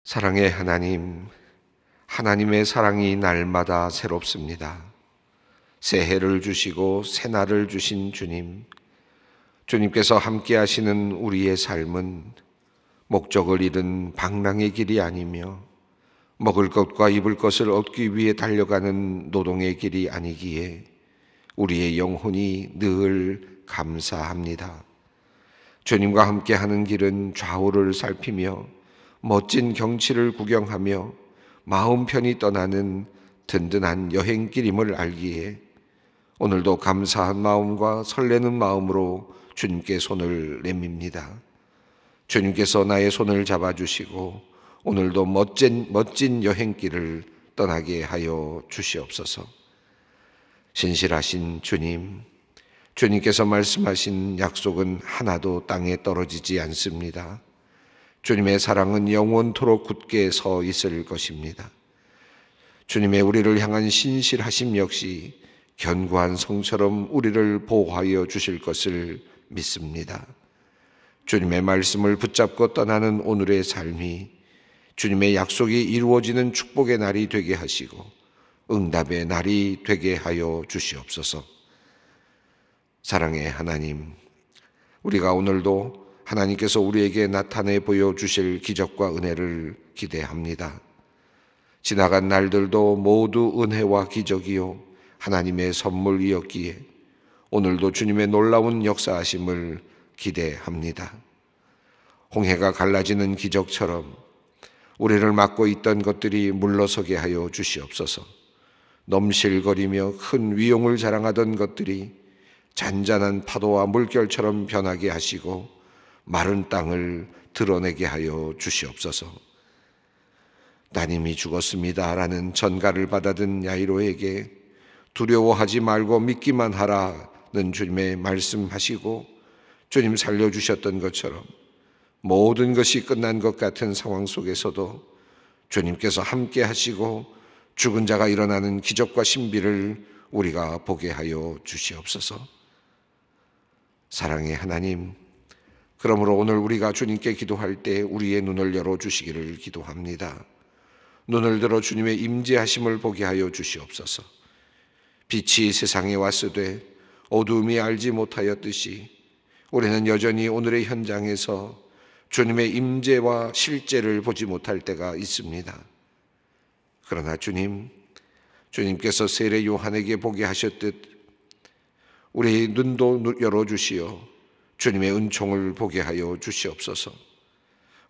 사랑의 하나님, 하나님의 사랑이 날마다 새롭습니다. 새해를 주시고 새날을 주신 주님, 주님께서 함께 하시는 우리의 삶은 목적을 잃은 방랑의 길이 아니며 먹을 것과 입을 것을 얻기 위해 달려가는 노동의 길이 아니기에 우리의 영혼이 늘 감사합니다. 주님과 함께 하는 길은 좌우를 살피며 멋진 경치를 구경하며 마음 편히 떠나는 든든한 여행길임을 알기에 오늘도 감사한 마음과 설레는 마음으로 주님께 손을 내밉니다. 주님께서 나의 손을 잡아주시고 오늘도 멋진 여행길을 떠나게 하여 주시옵소서. 신실하신 주님, 주님께서 말씀하신 약속은 하나도 땅에 떨어지지 않습니다. 주님의 사랑은 영원토록 굳게 서 있을 것입니다. 주님의 우리를 향한 신실하심 역시 견고한 성처럼 우리를 보호하여 주실 것을 믿습니다. 주님의 말씀을 붙잡고 떠나는 오늘의 삶이 주님의 약속이 이루어지는 축복의 날이 되게 하시고 응답의 날이 되게 하여 주시옵소서. 사랑의 하나님, 우리가 오늘도 하나님께서 우리에게 나타내 보여주실 기적과 은혜를 기대합니다. 지나간 날들도 모두 은혜와 기적이요 하나님의 선물이었기에 오늘도 주님의 놀라운 역사하심을 기대합니다. 홍해가 갈라지는 기적처럼 우리를 막고 있던 것들이 물러서게 하여 주시옵소서. 넘실거리며 큰 위용을 자랑하던 것들이 잔잔한 파도와 물결처럼 변하게 하시고 마른 땅을 드러내게 하여 주시옵소서. 따님이 죽었습니다 라는 전가를 받아든 야이로에게 두려워하지 말고 믿기만 하라는 주님의 말씀하시고 주님 살려주셨던 것처럼 모든 것이 끝난 것 같은 상황 속에서도 주님께서 함께 하시고 죽은 자가 일어나는 기적과 신비를 우리가 보게 하여 주시옵소서. 사랑의 하나님, 그러므로 오늘 우리가 주님께 기도할 때 우리의 눈을 열어주시기를 기도합니다. 눈을 들어 주님의 임재하심을 보게 하여 주시옵소서. 빛이 세상에 왔으되 어두움이 알지 못하였듯이 우리는 여전히 오늘의 현장에서 주님의 임재와 실제를 보지 못할 때가 있습니다. 그러나 주님께서 세례 요한에게 보게 하셨듯 우리의 눈도 열어주시어 주님의 은총을 보게 하여 주시옵소서.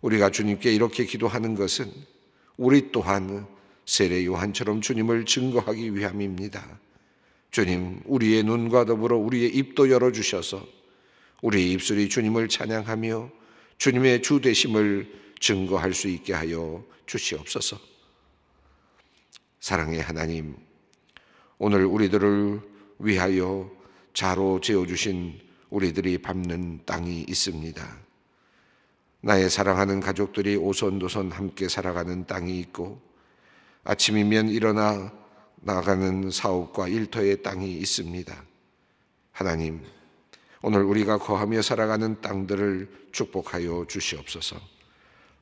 우리가 주님께 이렇게 기도하는 것은 우리 또한 세례 요한처럼 주님을 증거하기 위함입니다. 주님, 우리의 눈과 더불어 우리의 입도 열어주셔서 우리의 입술이 주님을 찬양하며 주님의 주 되심을 증거할 수 있게 하여 주시옵소서. 사랑의 하나님, 오늘 우리들을 위하여 자로 재어주신 우리들이 밟는 땅이 있습니다. 나의 사랑하는 가족들이 오손도손 함께 살아가는 땅이 있고 아침이면 일어나 나가는 사업과 일터의 땅이 있습니다. 하나님, 오늘 우리가 거하며 살아가는 땅들을 축복하여 주시옵소서.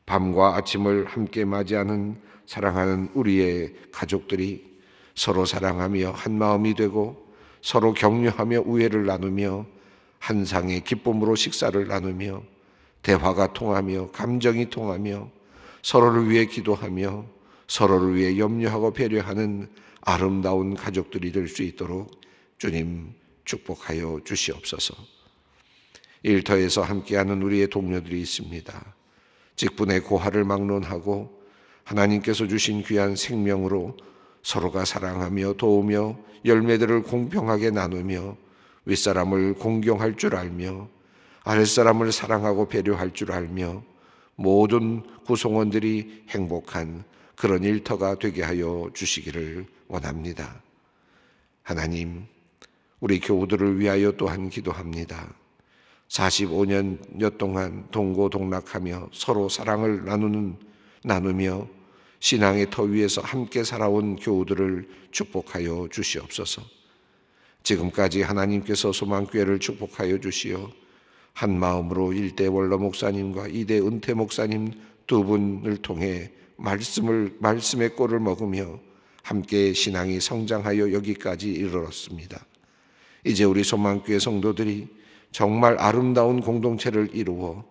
밤과 아침을 함께 맞이하는 사랑하는 우리의 가족들이 서로 사랑하며 한 마음이 되고 서로 격려하며 우애를 나누며 한 상의 기쁨으로 식사를 나누며 대화가 통하며 감정이 통하며 서로를 위해 기도하며 서로를 위해 염려하고 배려하는 아름다운 가족들이 될 수 있도록 주님 축복하여 주시옵소서. 일터에서 함께하는 우리의 동료들이 있습니다. 직분의 고하를 막론하고 하나님께서 주신 귀한 생명으로 서로가 사랑하며 도우며 열매들을 공평하게 나누며 윗사람을 공경할 줄 알며 아랫사람을 사랑하고 배려할 줄 알며 모든 구성원들이 행복한 그런 일터가 되게 하여 주시기를 원합니다. 하나님, 우리 교우들을 위하여 또한 기도합니다. 45년여 동안 동고동락하며 서로 사랑을 나누며 신앙의 터 위에서 함께 살아온 교우들을 축복하여 주시옵소서. 지금까지 하나님께서 소망교회를 축복하여 주시어 한 마음으로 1대 원로 목사님과 2대 은퇴 목사님 두 분을 통해 말씀의 꼴을 먹으며 함께 신앙이 성장하여 여기까지 이르렀습니다. 이제 우리 소망교회 성도들이 정말 아름다운 공동체를 이루어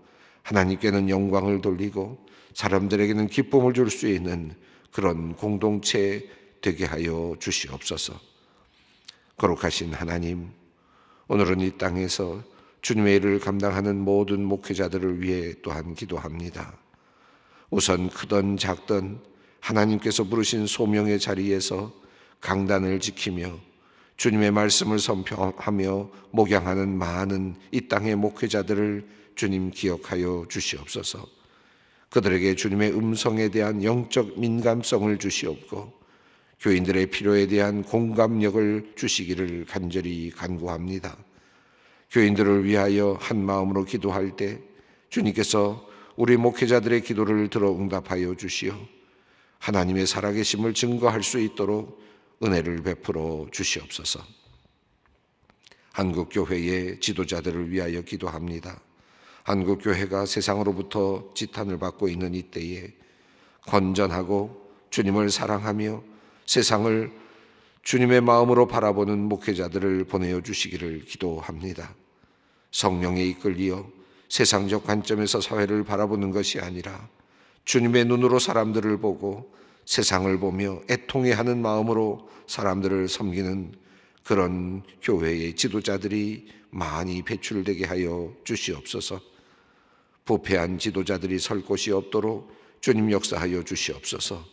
하나님께는 영광을 돌리고 사람들에게는 기쁨을 줄 수 있는 그런 공동체 되게 하여 주시옵소서. 거룩하신 하나님, 오늘은 이 땅에서 주님의 일을 감당하는 모든 목회자들을 위해 또한 기도합니다. 우선 크든 작든 하나님께서 부르신 소명의 자리에서 강단을 지키며 주님의 말씀을 선포하며 목양하는 많은 이 땅의 목회자들을 주님 기억하여 주시옵소서. 그들에게 주님의 음성에 대한 영적 민감성을 주시옵고 교인들의 필요에 대한 공감력을 주시기를 간절히 간구합니다. 교인들을 위하여 한 마음으로 기도할 때 주님께서 우리 목회자들의 기도를 들어 응답하여 주시어 하나님의 살아계심을 증거할 수 있도록 은혜를 베풀어 주시옵소서. 한국교회의 지도자들을 위하여 기도합니다. 한국교회가 세상으로부터 지탄을 받고 있는 이때에 건전하고 주님을 사랑하며 세상을 주님의 마음으로 바라보는 목회자들을 보내어 주시기를 기도합니다. 성령에 이끌리어 세상적 관점에서 사회를 바라보는 것이 아니라 주님의 눈으로 사람들을 보고 세상을 보며 애통해하는 마음으로 사람들을 섬기는 그런 교회의 지도자들이 많이 배출되게 하여 주시옵소서. 부패한 지도자들이 설 곳이 없도록 주님 역사하여 주시옵소서.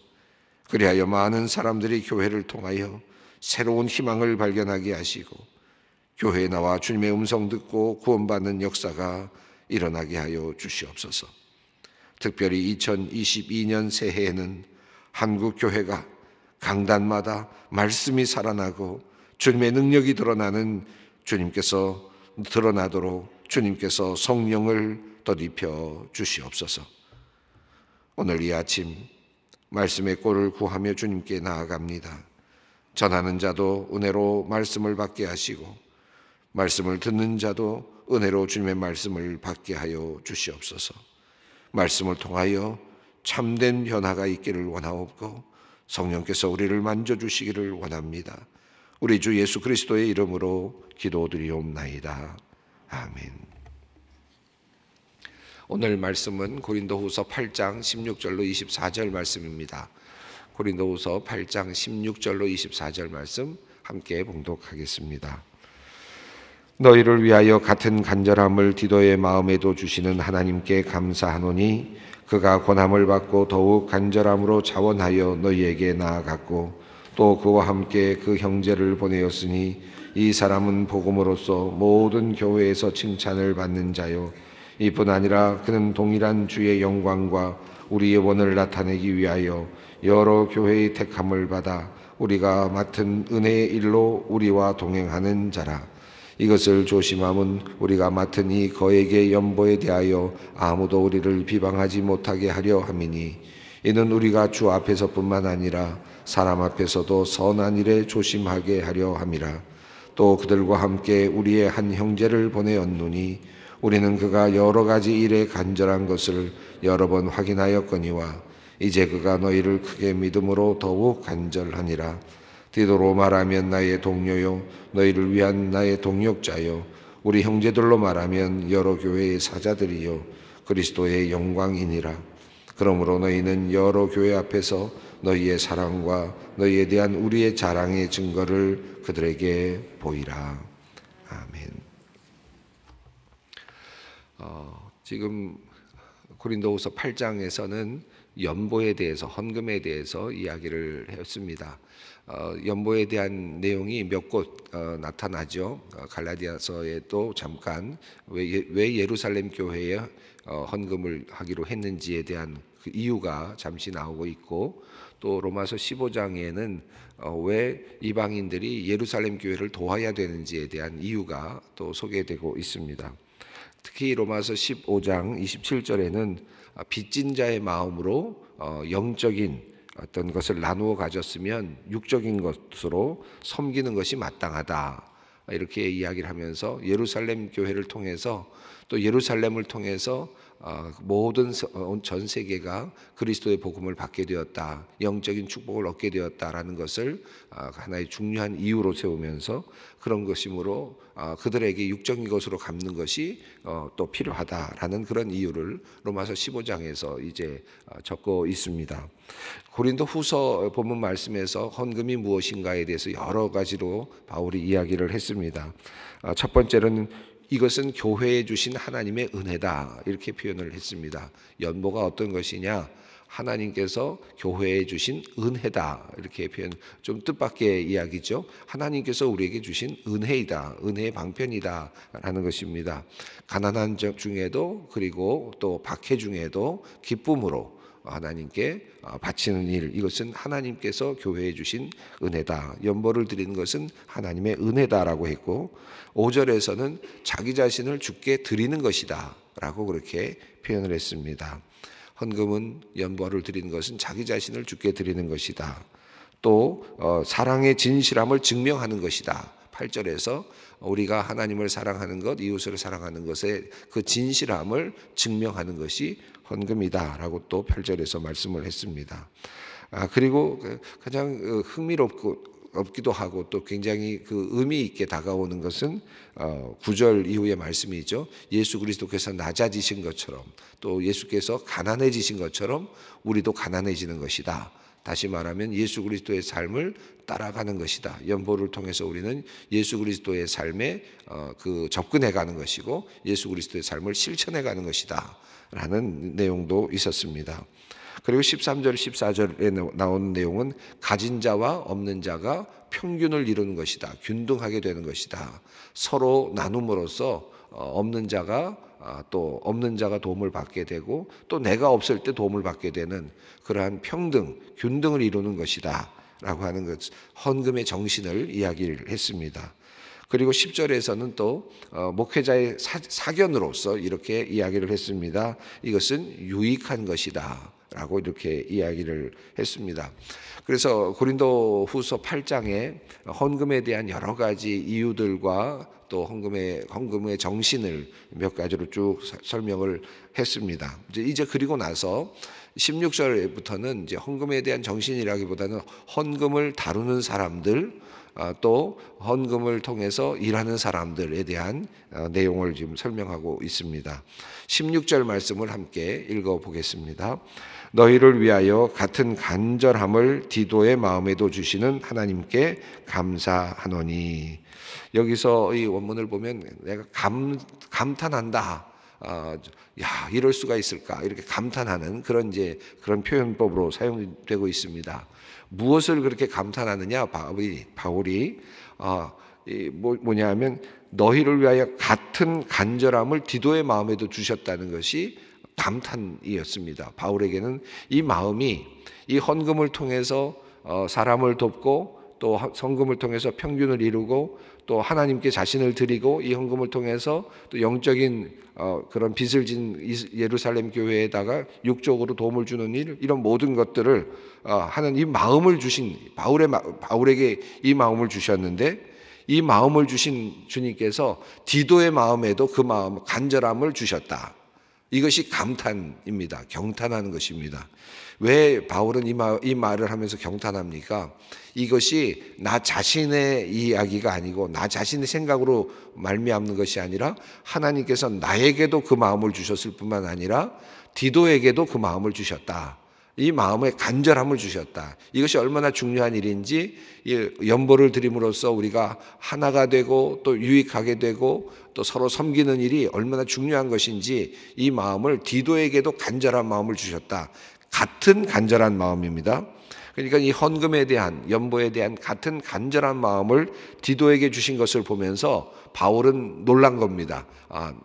그리하여 많은 사람들이 교회를 통하여 새로운 희망을 발견하게 하시고 교회에 나와 주님의 음성 듣고 구원받는 역사가 일어나게 하여 주시옵소서. 특별히 2022년 새해에는 한국교회가 강단마다 말씀이 살아나고 주님의 능력이 드러나는 주님께서 드러나도록 주님께서 성령을 덧입혀 주시옵소서. 오늘 이 아침 말씀의 꼴을 구하며 주님께 나아갑니다. 전하는 자도 은혜로 말씀을 받게 하시고 말씀을 듣는 자도 은혜로 주님의 말씀을 받게 하여 주시옵소서. 말씀을 통하여 참된 변화가 있기를 원하옵고 성령께서 우리를 만져주시기를 원합니다. 우리 주 예수 그리스도의 이름으로 기도드리옵나이다. 아멘. 오늘 말씀은 고린도후서 8장 16절로 24절 말씀입니다. 고린도후서 8장 16절로 24절 말씀 함께 봉독하겠습니다. 너희를 위하여 같은 간절함을 디도의 마음에도 주시는 하나님께 감사하노니 그가 권함을 받고 더욱 간절함으로 자원하여 너희에게 나아갔고 또 그와 함께 그 형제를 보내었으니 이 사람은 복음으로써 모든 교회에서 칭찬을 받는 자요 이뿐 아니라 그는 동일한 주의 영광과 우리의 원을 나타내기 위하여 여러 교회의 택함을 받아 우리가 맡은 은혜의 일로 우리와 동행하는 자라. 이것을 조심함은 우리가 맡은 이 거액의 연보에 대하여 아무도 우리를 비방하지 못하게 하려 함이니 이는 우리가 주 앞에서뿐만 아니라 사람 앞에서도 선한 일에 조심하게 하려 함이라. 또 그들과 함께 우리의 한 형제를 보내었노니 우리는 그가 여러 가지 일에 간절한 것을 여러 번 확인하였거니와 이제 그가 너희를 크게 믿음으로 더욱 간절하니라. 디도로 말하면 나의 동료요 너희를 위한 나의 동역자요 우리 형제들로 말하면 여러 교회의 사자들이요 그리스도의 영광이니라. 그러므로 너희는 여러 교회 앞에서 너희의 사랑과 너희에 대한 우리의 자랑의 증거를 그들에게 보이라. 아멘. 지금 고린도후서 8장에서는 연보에 대해서 헌금에 대해서 이야기를 했습니다. 연보에 대한 내용이 몇 곳 나타나죠. 갈라디아서에도 잠깐 왜 예루살렘 교회에 헌금을 하기로 했는지에 대한 그 이유가 잠시 나오고 있고 또 로마서 15장에는 왜 이방인들이 예루살렘 교회를 도와야 되는지에 대한 이유가 또 소개되고 있습니다. 특히 로마서 15장 27절에는 빚진 자의 마음으로 영적인 어떤 것을 나누어 가졌으면 육적인 것으로 섬기는 것이 마땅하다 이렇게 이야기를 하면서 예루살렘 교회를 통해서 또 예루살렘을 통해서 모든 전 세계가 그리스도의 복음을 받게 되었다, 영적인 축복을 얻게 되었다라는 것을 하나의 중요한 이유로 세우면서 그런 것이므로 그들에게 육적인 것으로 갚는 것이 또 필요하다라는 그런 이유를 로마서 15장에서 이제 적고 있습니다. 고린도후서 본문 말씀에서 헌금이 무엇인가에 대해서 여러 가지로 바울이 이야기를 했습니다. 첫 번째로는 이것은 교회에 주신 하나님의 은혜다, 이렇게 표현을 했습니다. 연보가 어떤 것이냐? 하나님께서 교회에 주신 은혜다, 이렇게 표현, 좀 뜻밖의 이야기죠. 하나님께서 우리에게 주신 은혜이다, 은혜의 방편이다 라는 것입니다. 가난한 중에도 그리고 또 박해 중에도 기쁨으로 하나님께 바치는 일, 이것은 하나님께서 교회에 주신 은혜다. 연보를 드리는 것은 하나님의 은혜다라고 했고, 5절에서는 자기 자신을 주께 드리는 것이다 라고 그렇게 표현을 했습니다. 헌금은, 연보를 드리는 것은 자기 자신을 주께 드리는 것이다. 또 사랑의 진실함을 증명하는 것이다. 8절에서 우리가 하나님을 사랑하는 것, 이웃을 사랑하는 것의 그 진실함을 증명하는 것이 헌금이다라고 또 8절에서 말씀을 했습니다. 그리고 가장 흥미롭기도 하고 또 굉장히 그 의미 있게 다가오는 것은 9절 이후의 말씀이죠. 예수 그리스도께서 낮아지신 것처럼 또 예수께서 가난해지신 것처럼 우리도 가난해지는 것이다. 다시 말하면 예수 그리스도의 삶을 따라가는 것이다. 연보를 통해서 우리는 예수 그리스도의 삶에 접근해가는 것이고 예수 그리스도의 삶을 실천해가는 것이다 라는 내용도 있었습니다. 그리고 13절 14절에 나오는 내용은 가진 자와 없는 자가 평균을 이루는 것이다, 균등하게 되는 것이다. 서로 나눔으로써 없는 자가 도움을 받게 되고 또 내가 없을 때 도움을 받게 되는 그러한 평등, 균등을 이루는 것이다 라고 하는 것, 헌금의 정신을 이야기를 했습니다. 그리고 10절에서는 또 목회자의 사견으로서 이렇게 이야기를 했습니다. 이것은 유익한 것이다 라고 이렇게 이야기를 했습니다. 그래서 고린도후서 8장에 헌금에 대한 여러 가지 이유들과 또 헌금의 정신을 몇 가지로 쭉 설명을 했습니다. 이제 그리고 나서 16절부터는 이제 헌금에 대한 정신이라기보다는 헌금을 다루는 사람들, 또 헌금을 통해서 일하는 사람들에 대한 내용을 지금 설명하고 있습니다. 16절 말씀을 함께 읽어보겠습니다. 너희를 위하여 같은 간절함을 디도의 마음에도 주시는 하나님께 감사하노니. 여기서 이 원문을 보면 내가 감탄한다. 야, 이럴 수가 있을까? 이렇게 감탄하는 그런 표현법으로 사용되고 있습니다. 무엇을 그렇게 감탄하느냐? 바울이 뭐냐면 너희를 위하여 같은 간절함을 디도의 마음에도 주셨다는 것이 감탄이었습니다. 바울에게는 이 마음이 이 헌금을 통해서 사람을 돕고 또 헌금을 통해서 평균을 이루고 또 하나님께 자신을 드리고 이 헌금을 통해서 또 영적인 그런 빚을 진 예루살렘 교회에다가 육적으로 도움을 주는 일, 이런 모든 것들을 하는 이 마음을 주신 바울에게 이 마음을 주셨는데, 이 마음을 주신 주님께서 디도의 마음에도 그 마음 간절함을 주셨다. 이것이 감탄입니다. 경탄하는 것입니다. 왜 바울은 이 말을 하면서 경탄합니까? 이것이 나 자신의 이야기가 아니고 나 자신의 생각으로 말미암는 것이 아니라 하나님께서 나에게도 그 마음을 주셨을 뿐만 아니라 디도에게도 그 마음을 주셨다. 이 마음의 간절함을 주셨다. 이것이 얼마나 중요한 일인지, 연보를 드림으로써 우리가 하나가 되고 또 유익하게 되고 또 서로 섬기는 일이 얼마나 중요한 것인지 이 마음을 디도에게도 간절한 마음을 주셨다. 같은 간절한 마음입니다. 그러니까 이 헌금에 대한, 연보에 대한 같은 간절한 마음을 디도에게 주신 것을 보면서 바울은 놀란 겁니다.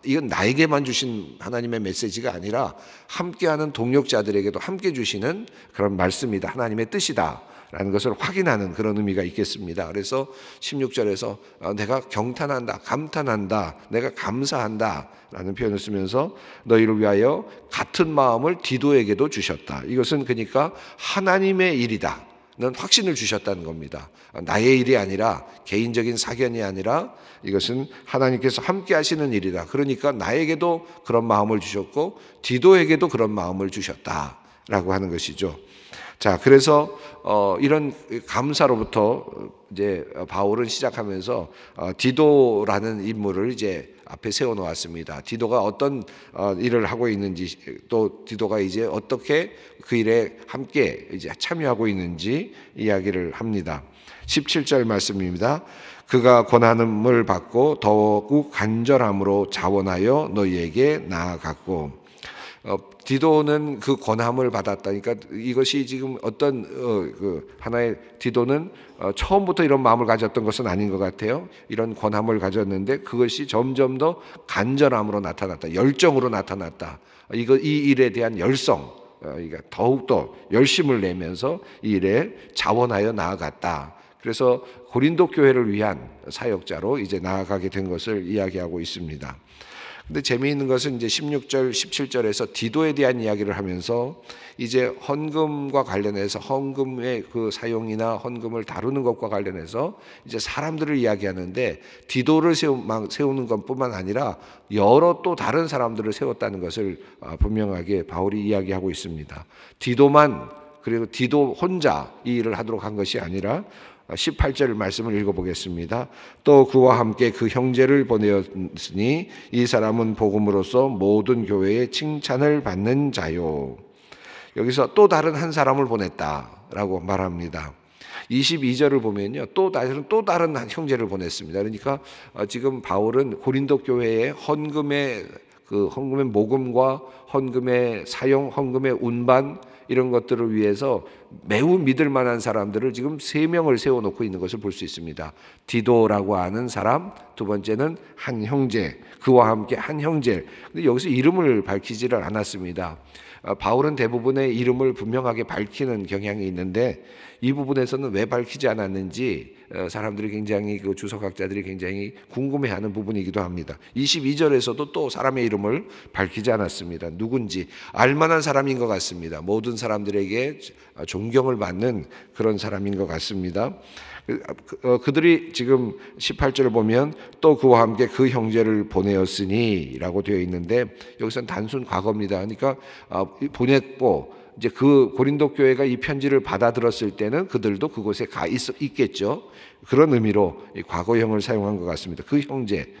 이건 나에게만 주신 하나님의 메시지가 아니라 함께하는 동역자들에게도 함께 주시는 그런 말씀이다. 하나님의 뜻이다 라는 것을 확인하는 그런 의미가 있겠습니다. 그래서 16절에서 내가 경탄한다, 감탄한다, 내가 감사한다 라는 표현을 쓰면서 너희를 위하여 같은 마음을 디도에게도 주셨다. 이것은 그러니까 하나님의 일이다. 확신을 주셨다는 겁니다. 나의 일이 아니라, 개인적인 사견이 아니라 이것은 하나님께서 함께 하시는 일이다. 그러니까 나에게도 그런 마음을 주셨고 디도에게도 그런 마음을 주셨다라고 하는 것이죠. 자, 그래서 이런 감사로부터 이제 바울은 시작하면서 디도라는 인물을 이제 앞에 세워 놓았습니다. 디도가 어떤 일을 하고 있는지, 또 디도가 이제 어떻게 그 일에 함께 이제 참여하고 있는지 이야기를 합니다. 17절 말씀입니다. 그가 권한을 받고 더욱 간절함으로 자원하여 너희에게 나아갔고. 디도는 그 권함을 받았다니까 이것이 지금 어떤 하나의 디도는 처음부터 이런 마음을 가졌던 것은 아닌 것 같아요. 이런 권함을 가졌는데 그것이 점점 더 간절함으로 나타났다. 열정으로 나타났다. 이 일에 대한 열성, 그러니까 더욱더 열심을 내면서 이 일에 자원하여 나아갔다. 그래서 고린도 교회를 위한 사역자로 이제 나아가게 된 것을 이야기하고 있습니다. 근데 재미있는 것은 이제 16절, 17절에서 디도에 대한 이야기를 하면서 이제 헌금과 관련해서 헌금의 그 사용이나 헌금을 다루는 것과 관련해서 이제 사람들을 이야기하는데 디도를 세우는 것뿐만 아니라 여러 또 다른 사람들을 세웠다는 것을 분명하게 바울이 이야기하고 있습니다. 디도만, 그리고 디도 혼자 이 일을 하도록 한 것이 아니라 18절 말씀을 읽어보겠습니다. 또 그와 함께 그 형제를 보내었으니 이 사람은 복음으로써 모든 교회의 칭찬을 받는 자요. 여기서 또 다른 한 사람을 보냈다라고 말합니다. 22절을 보면요, 또 다른 한 형제를 보냈습니다. 그러니까 지금 바울은 고린도 교회의 헌금의 모금과 헌금의 사용, 헌금의 운반 이런 것들을 위해서 매우 믿을 만한 사람들을 지금 3명을 세워놓고 있는 것을 볼 수 있습니다. 디도라고 하는 사람, 두 번째는 한 형제, 그와 함께 한 형제. 근데 여기서 이름을 밝히지를 않았습니다. 바울은 대부분의 이름을 분명하게 밝히는 경향이 있는데 이 부분에서는 왜 밝히지 않았는지 사람들이 굉장히, 그 주석학자들이 굉장히 궁금해하는 부분이기도 합니다. 22절에서도 또 사람의 이름을 밝히지 않았습니다. 누군지 알만한 사람인 것 같습니다. 모든 사람들에게 존경을 받는 그런 사람인 것 같습니다. 그들이 지금 18절을 보면 또 그와 함께 그 형제를 보내었으니 라고 되어 있는데 여기서는 단순 과거입니다. 그러니까 보냈고 이제 그 고린도 교회가 이 편지를 받아들었을 때는 그들도 그곳에 가 있겠죠. 그런 의미로 과거형을 사용한 것 같습니다. 그 형제,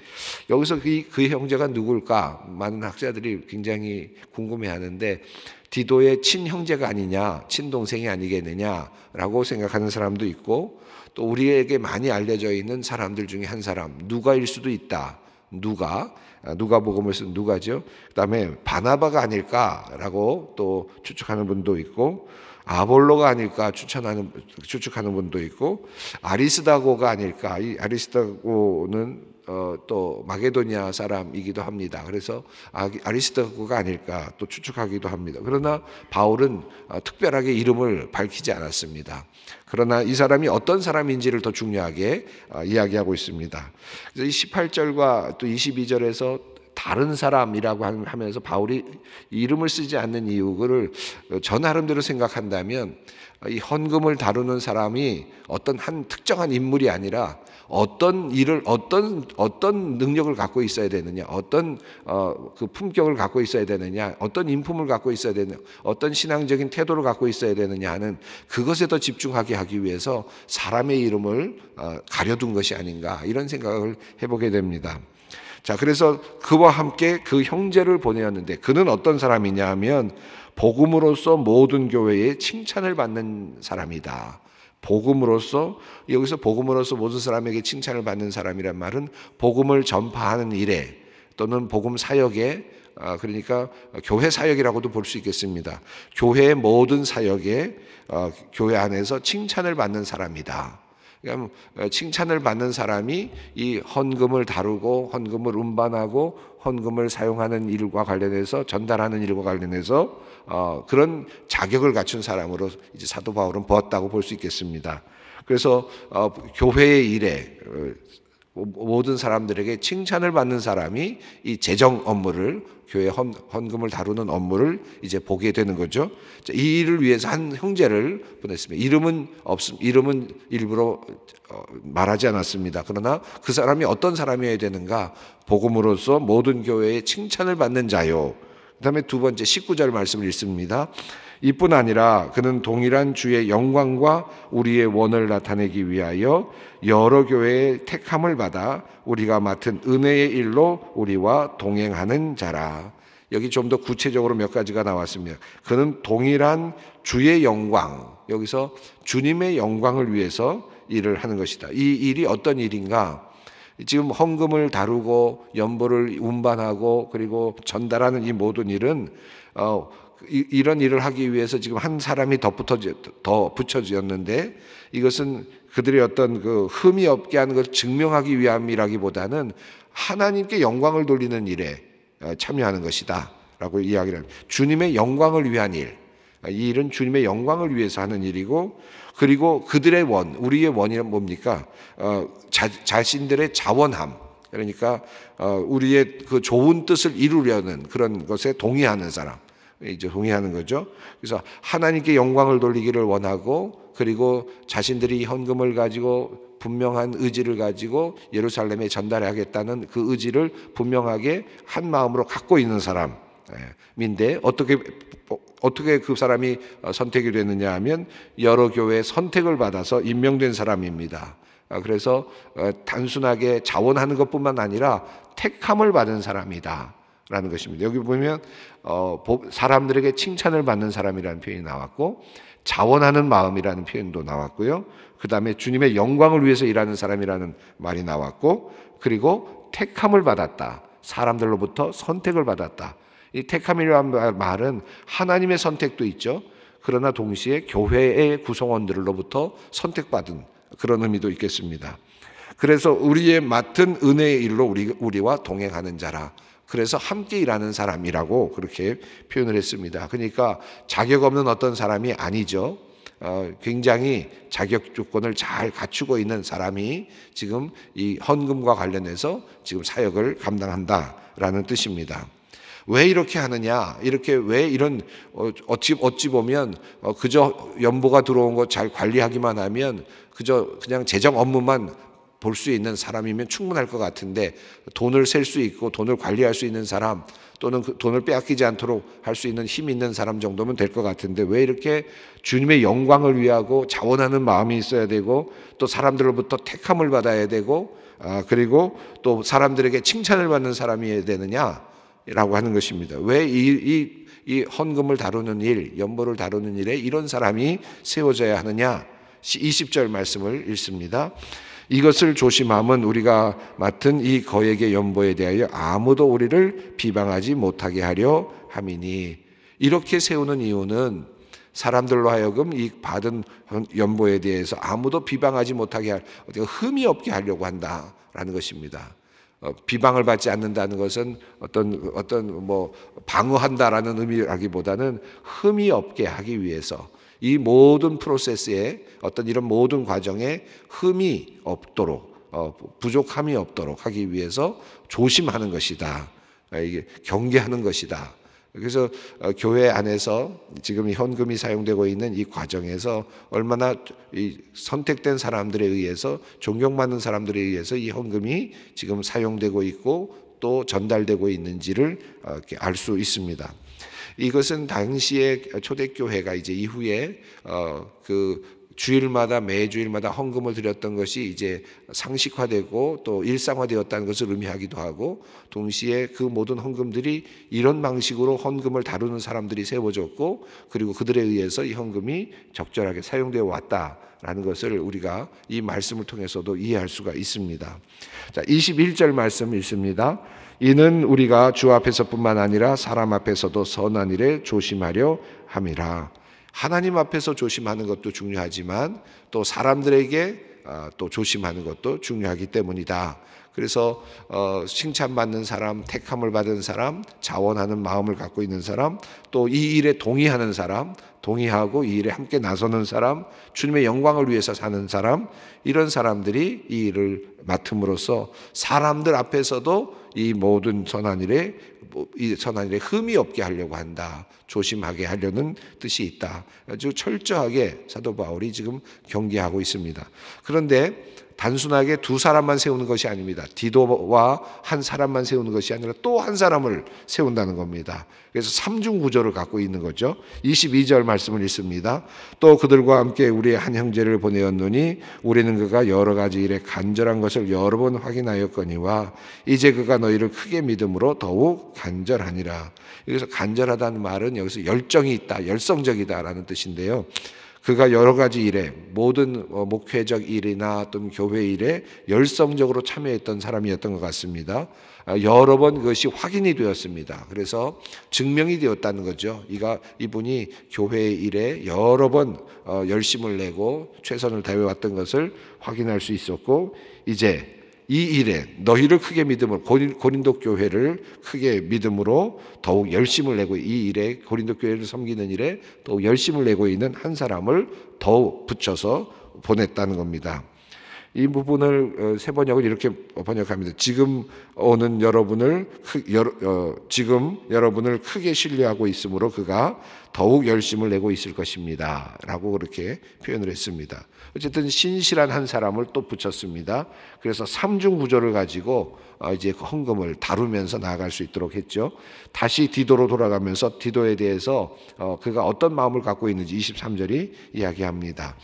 여기서 그 형제가 누굴까? 많은 학자들이 굉장히 궁금해하는데 디도의 친형제가 아니냐, 친동생이 아니겠느냐라고 생각하는 사람도 있고, 또 우리에게 많이 알려져 있는 사람들 중에 한 사람, 누가일 수도 있다. 누가복음을 쓴 누가죠. 그다음에 바나바가 아닐까라고 또 추측하는 분도 있고, 아볼로가 아닐까 추측하는 분도 있고, 아리스다고가 아닐까. 이 아리스다고는 또 마게도니아 사람이기도 합니다. 그래서 아리스다고가 아닐까 또 추측하기도 합니다. 그러나 바울은 특별하게 이름을 밝히지 않았습니다. 그러나 이 사람이 어떤 사람인지를 더 중요하게 이야기하고 있습니다. 그래서 이 18절과 또 22절에서 다른 사람이라고 하면서 바울이 이름을 쓰지 않는 이유를 저 나름대로 생각한다면 이 헌금을 다루는 사람이 어떤 한 특정한 인물이 아니라 어떤 일을 어떤 능력을 갖고 있어야 되느냐, 어떤 그 품격을 갖고 있어야 되느냐, 어떤 인품을 갖고 있어야 되느냐, 어떤 신앙적인 태도를 갖고 있어야 되느냐 하는 그것에 더 집중하게 하기 위해서 사람의 이름을 가려둔 것이 아닌가, 이런 생각을 해보게 됩니다. 자, 그래서 그와 함께 그 형제를 보내었는데 그는 어떤 사람이냐 하면 복음으로써 모든 교회의 칭찬을 받는 사람이다. 복음으로써, 여기서 복음으로써 모든 사람에게 칭찬을 받는 사람이란 말은 복음을 전파하는 일에 또는 복음 사역에, 그러니까 교회 사역이라고도 볼 수 있겠습니다. 교회의 모든 사역에 교회 안에서 칭찬을 받는 사람이다. 그러니까 칭찬을 받는 사람이 이 헌금을 다루고 헌금을 운반하고 헌금을 사용하는 일과 관련해서, 전달하는 일과 관련해서 그런 자격을 갖춘 사람으로 이제 사도 바울은 보았다고 볼 수 있겠습니다. 그래서 교회의 일에 모든 사람들에게 칭찬을 받는 사람이 이 재정 업무를, 교회 헌금을 다루는 업무를 이제 보게 되는 거죠. 이 일을 위해서 한 형제를 보냈습니다. 이름은 일부러 말하지 않았습니다. 그러나 그 사람이 어떤 사람이어야 되는가? 복음으로써 모든 교회의 칭찬을 받는 자요. 그다음에 두 번째 19절 말씀을 읽습니다. 이뿐 아니라 그는 동일한 주의 영광과 우리의 원을 나타내기 위하여 여러 교회의 택함을 받아 우리가 맡은 은혜의 일로 우리와 동행하는 자라. 여기 좀 더 구체적으로 몇 가지가 나왔습니다. 그는 동일한 주의 영광, 여기서 주님의 영광을 위해서 일을 하는 것이다. 이 일이 어떤 일인가? 지금 헌금을 다루고 연보를 운반하고 그리고 전달하는 이 모든 일은 이런 일을 하기 위해서 지금 한 사람이 더 붙여졌는데, 이것은 그들의 어떤 그 흠이 없게 하는 것을 증명하기 위함이라기보다는 하나님께 영광을 돌리는 일에 참여하는 것이다 라고 이야기를 합니다. 주님의 영광을 위한 일, 이 일은 주님의 영광을 위해서 하는 일이고, 그리고 그들의 원, 우리의 원이란 뭡니까? 자신들의 자원함, 그러니까 우리의 그 좋은 뜻을 이루려는 그런 것에 동의하는 사람, 이제 동의하는 거죠. 그래서 하나님께 영광을 돌리기를 원하고, 그리고 자신들이 현금을 가지고 분명한 의지를 가지고 예루살렘에 전달하겠다는 그 의지를 분명하게 한 마음으로 갖고 있는 사람인데, 어떻게 그 사람이 선택이 됐느냐 하면 여러 교회의 선택을 받아서 임명된 사람입니다. 그래서 단순하게 자원하는 것뿐만 아니라 택함을 받은 사람이다 라는 것입니다. 여기 보면 사람들에게 칭찬을 받는 사람이라는 표현이 나왔고, 자원하는 마음이라는 표현도 나왔고요. 그 다음에 주님의 영광을 위해서 일하는 사람이라는 말이 나왔고, 그리고 택함을 받았다, 사람들로부터 선택을 받았다. 이 택함이라는 말은 하나님의 선택도 있죠. 그러나 동시에 교회의 구성원들로부터 선택받은 그런 의미도 있겠습니다. 그래서 우리의 맡은 은혜의 일로 우리와 동행하는 자라. 그래서 함께 일하는 사람이라고 그렇게 표현을 했습니다. 그러니까 자격 없는 어떤 사람이 아니죠. 굉장히 자격 조건을 잘 갖추고 있는 사람이 지금 이 헌금과 관련해서 지금 사역을 감당한다라는 뜻입니다. 왜 이렇게 하느냐? 왜 이런 어찌 보면 그저 연보가 들어온 거 잘 관리하기만 하면 그냥 재정 업무만 볼 수 있는 사람이면 충분할 것 같은데, 돈을 셀 수 있고 돈을 관리할 수 있는 사람, 또는 그 돈을 빼앗기지 않도록 할 수 있는 힘 있는 사람 정도면 될 것 같은데, 왜 이렇게 주님의 영광을 위하고 자원하는 마음이 있어야 되고, 또 사람들로부터 택함을 받아야 되고, 그리고 또 사람들에게 칭찬을 받는 사람이어야 되느냐라고 하는 것입니다. 왜 이 헌금을 다루는 일, 연보를 다루는 일에 이런 사람이 세워져야 하느냐? 20절 말씀을 읽습니다. 이것을 조심함은 우리가 맡은 이 거액의 연보에 대하여 아무도 우리를 비방하지 못하게 하려 함이니. 이렇게 세우는 이유는 사람들로 하여금 이 받은 연보에 대해서 아무도 비방하지 못하게 흠이 없게 하려고 한다라는 것입니다. 비방을 받지 않는다는 것은 어떤 방어한다라는 의미라기보다는 흠이 없게 하기 위해서, 이 모든 프로세스에 이런 모든 과정에 흠이 없도록, 부족함이 없도록 하기 위해서 조심하는 것이다. 이게 경계하는 것이다. 그래서 교회 안에서 지금 이 헌금이 사용되고 있는 이 과정에서 얼마나 이 선택된 사람들에 의해서, 존경받는 사람들에 의해서 이 헌금이 지금 사용되고 있고 또 전달되고 있는지를 알 수 있습니다. 이것은 당시에 초대교회가 이제 이후에 주일마다 매주일마다 헌금을 드렸던 것이 이제 상식화되고 또 일상화되었다는 것을 의미하기도 하고, 동시에 그 모든 헌금들이 이런 방식으로 헌금을 다루는 사람들이 세워졌고, 그리고 그들에 의해서 이 헌금이 적절하게 사용되어 왔다라는 것을 우리가 이 말씀을 통해서도 이해할 수가 있습니다. 자, 21절 말씀 읽습니다. 이는 우리가 주 앞에서뿐만 아니라 사람 앞에서도 선한 일에 조심하려 함이라. 하나님 앞에서 조심하는 것도 중요하지만 또 사람들에게 또 조심하는 것도 중요하기 때문이다. 그래서 칭찬받는 사람, 택함을 받은 사람, 자원하는 마음을 갖고 있는 사람, 또 이 일에 동의하는 사람, 동의하고 이 일에 함께 나서는 사람, 주님의 영광을 위해서 사는 사람, 이런 사람들이 이 일을 맡음으로써 사람들 앞에서도 이 모든 선한 일에 흠이 없게 하려고 한다. 조심하게 하려는 뜻이 있다. 아주 철저하게 사도 바울이 지금 경계하고 있습니다. 그런데 단순하게 두 사람만 세우는 것이 아닙니다. 디도와 한 사람만 세우는 것이 아니라 또 한 사람을 세운다는 겁니다. 그래서 삼중 구조를 갖고 있는 거죠. 22절 말씀을 읽습니다. 또 그들과 함께 우리의 한 형제를 보내었노니 우리는 그가 여러 가지 일에 간절한 것을 여러 번 확인하였거니와 이제 그가 너희를 크게 믿음으로 더욱 간절하니라. 여기서 간절하다는 말은 여기서 열정이 있다, 열성적이다라는 뜻인데요. 그가 여러 가지 일에, 모든 목회적 일이나 또는 교회 일에 열성적으로 참여했던 사람이었던 것 같습니다. 여러 번 그것이 확인이 되었습니다. 그래서 증명이 되었다는 거죠. 이분이 교회 일에 여러 번 열심을 내고 최선을 다해왔던 것을 확인할 수 있었고, 이제 이 일에 너희를 크게 믿음으로, 고린도 교회를 크게 믿음으로 더욱 열심을 내고, 이 일에 고린도 교회를 섬기는 일에 더욱 열심을 내고 있는 한 사람을 더욱 붙여서 보냈다는 겁니다. 이 부분을 세 번역을 이렇게 번역합니다. 지금 여러분을 크게 신뢰하고 있으므로 그가 더욱 열심을 내고 있을 것입니다 라고 그렇게 표현을 했습니다. 어쨌든 신실한 한 사람을 또 붙였습니다. 그래서 삼중 구조를 가지고 이제 그 헌금을 다루면서 나아갈 수 있도록 했죠. 다시 디도로 돌아가면서 디도에 대해서 그가 어떤 마음을 갖고 있는지 23절이 이야기합니다.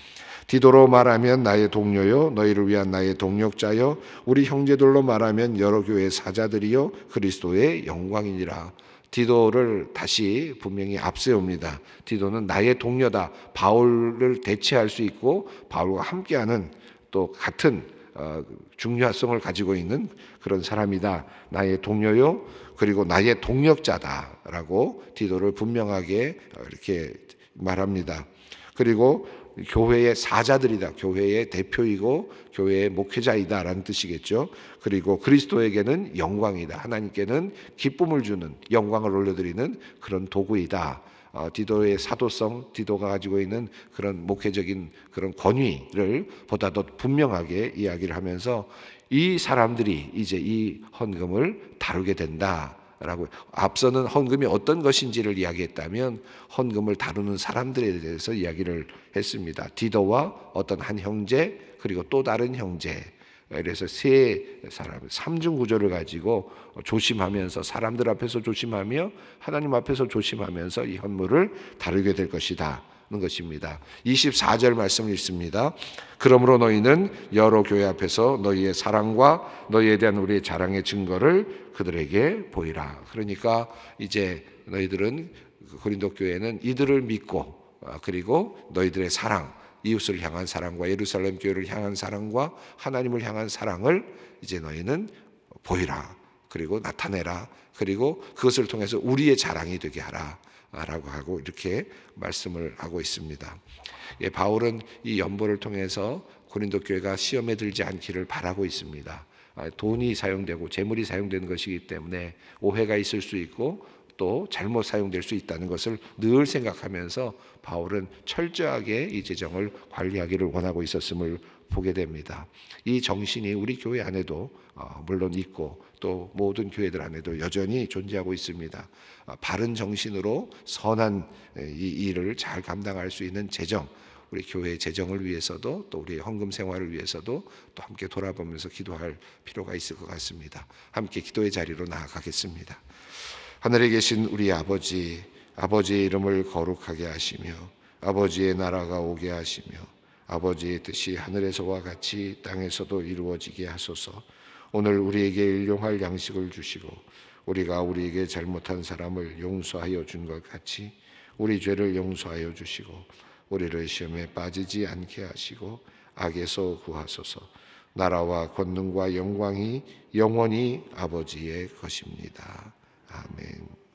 디도로 말하면 나의 동료요, 너희를 위한 나의 동력자요, 우리 형제들로 말하면 여러 교회의 사자들이요, 그리스도의 영광이니라. 디도를 다시 분명히 앞세웁니다. 디도는 나의 동료다. 바울을 대체할 수 있고 바울과 함께하는 또 같은 중요성을 가지고 있는 그런 사람이다. 나의 동료요, 그리고 나의 동력자다라고 디도를 분명하게 이렇게 말합니다. 그리고 교회의 사자들이다. 교회의 대표이고 교회의 목회자이다라는 뜻이겠죠. 그리고 그리스도에게는 영광이다. 하나님께는 기쁨을 주는, 영광을 올려드리는 그런 도구이다. 디도의 사도성, 디도가 가지고 있는 그런 목회적인 그런 권위를 보다 더 분명하게 이야기를 하면서 이 사람들이 이제 이 헌금을 다루게 된다 라고. 앞서는 헌금이 어떤 것인지를 이야기했다면 헌금을 다루는 사람들에 대해서 이야기를 했습니다. 디도와 어떤 한 형제, 그리고 또 다른 형제. 그래서 세 사람, 삼중 구조를 가지고 조심하면서, 사람들 앞에서 조심하며 하나님 앞에서 조심하면서 이 헌물을 다루게 될 것이다 는 것입니다. 24절 말씀을 읽습니다. 그러므로 너희는 여러 교회 앞에서 너희의 사랑과 너희에 대한 우리의 자랑의 증거를 그들에게 보이라. 그러니까 이제 너희들은, 고린도 교회는 이들을 믿고, 그리고 너희들의 사랑, 이웃을 향한 사랑과 예루살렘 교회를 향한 사랑과 하나님을 향한 사랑을 이제 너희는 보이라. 그리고 나타내라. 그리고 그것을 통해서 우리의 자랑이 되게 하라 라고 하고 이렇게 말씀을 하고 있습니다. 바울은 이 연보를 통해서 고린도 교회가 시험에 들지 않기를 바라고 있습니다. 돈이 사용되고 재물이 사용되는 것이기 때문에 오해가 있을 수 있고 또 잘못 사용될 수 있다는 것을 늘 생각하면서 바울은 철저하게 이 재정을 관리하기를 원하고 있었음을 보게 됩니다. 이 정신이 우리 교회 안에도 물론 있고 또 모든 교회들 안에도 여전히 존재하고 있습니다. 바른 정신으로 선한 이 일을 잘 감당할 수 있는 재정, 우리 교회의 재정을 위해서도 또 우리의 헌금 생활을 위해서도 또 함께 돌아보면서 기도할 필요가 있을 것 같습니다. 함께 기도의 자리로 나아가겠습니다. 하늘에 계신 우리 아버지, 아버지의 이름을 거룩하게 하시며 아버지의 나라가 오게 하시며 아버지의 뜻이 하늘에서와 같이 땅에서도 이루어지게 하소서. 오늘 우리에게 일용할 양식을 주시고 우리가 우리에게 잘못한 사람을 용서하여 준 것 같이 우리 죄를 용서하여 주시고 우리를 시험에 빠지지 않게 하시고 악에서 구하소서. 나라와 권능과 영광이 영원히 아버지의 것입니다. 아멘.